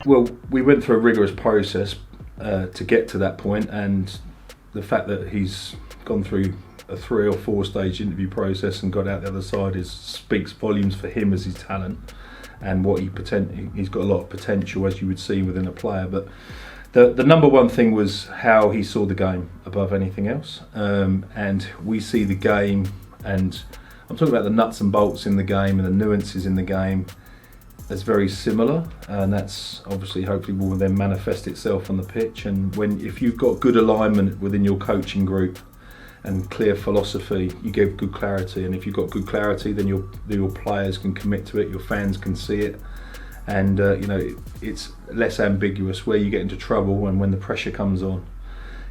Well, we went through a rigorous process to get to that point, and the fact that he's gone through a 3 or 4 stage interview process and got out the other side speaks volumes for him as his talent and what he's got a lot of potential, as you would see within a player. But the number one thing was how he saw the game above anything else, and we see the game, and I'm talking about the nuts and bolts in the game and the nuances in the game, as very similar, and that's obviously hopefully will then manifest itself on the pitch. And if you've got good alignment within your coaching group and clear philosophy, you give good clarity, and if you've got good clarity, then your players can commit to it, your fans can see it, and it's less ambiguous. Where you get into trouble and when the pressure comes on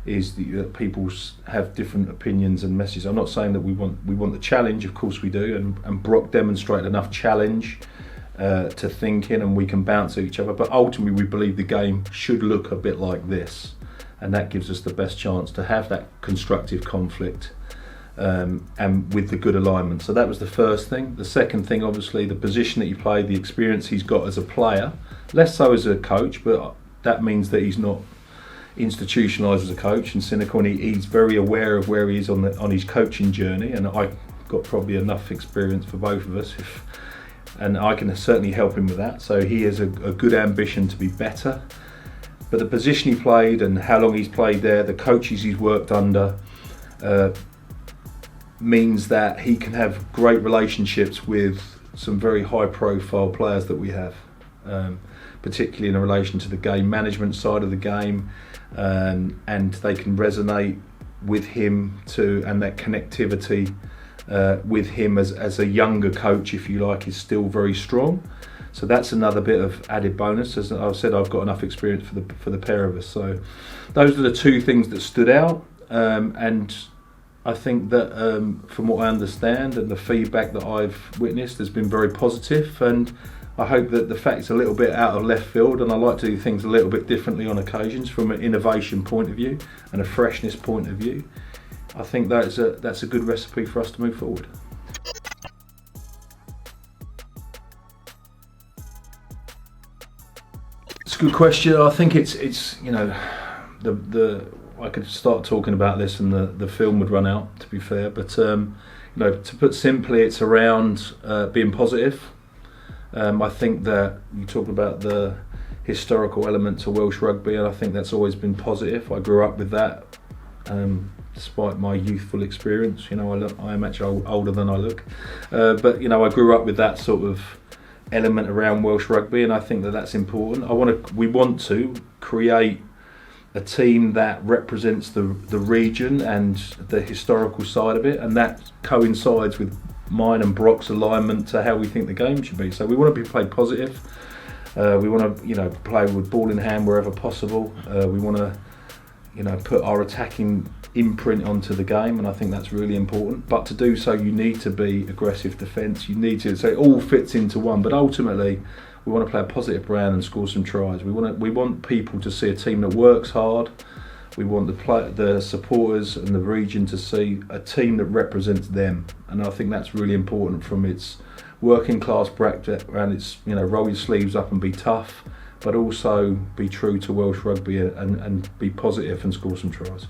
is that people have different opinions and messages. I'm not saying that we want the challenge, of course we do, and Brock demonstrated enough challenge to thinking, and we can bounce at each other, but ultimately we believe the game should look a bit like this, and that gives us the best chance to have that constructive conflict and with the good alignment. So that was the first thing. The second thing, obviously, the position that he played, the experience he's got as a player, less so as a coach, but that means that he's not institutionalised as a coach and cynical, and he's very aware of where he is on his coaching journey, and I got probably enough experience for both of us, and I can certainly help him with that. So he has a good ambition to be better. But the position he played and how long he's played there, the coaches he's worked under, means that he can have great relationships with some very high profile players that we have, particularly in relation to the game management side of the game, and they can resonate with him too, and that connectivity with him as a younger coach, if you like, is still very strong. So that's another bit of added bonus. As I've said, I've got enough experience for the pair of us. So those are the two things that stood out, and I think that from what I understand and the feedback that I've witnessed has been very positive, and I hope that the fact it's a little bit out of left field, and I like to do things a little bit differently on occasions from an innovation point of view and a freshness point of view. I think that's a good recipe for us to move forward. It's a good question. I think it's I could start talking about this and the film would run out, to be fair, but to put simply, it's around being positive. I think that you talk about the historical element to Welsh rugby, and I think that's always been positive. I grew up with that. Despite my youthful experience, I am actually older than I look, but I grew up with that sort of element around Welsh rugby, and I think that that's important. We want to create a team that represents the region and the historical side of it, and that coincides with mine and Brock's alignment to how we think the game should be. So we want to be played positive. We want to play with ball in hand wherever possible. We want to put our attacking imprint onto the game, and I think that's really important. But to do so, you need to be aggressive defence. You need to, so it all fits into one. But ultimately, we want to play a positive brand and score some tries. We want people to see a team that works hard. We want the supporters and the region to see a team that represents them, and I think that's really important from its working class background. It's roll your sleeves up and be tough, but also be true to Welsh rugby and be positive and score some tries.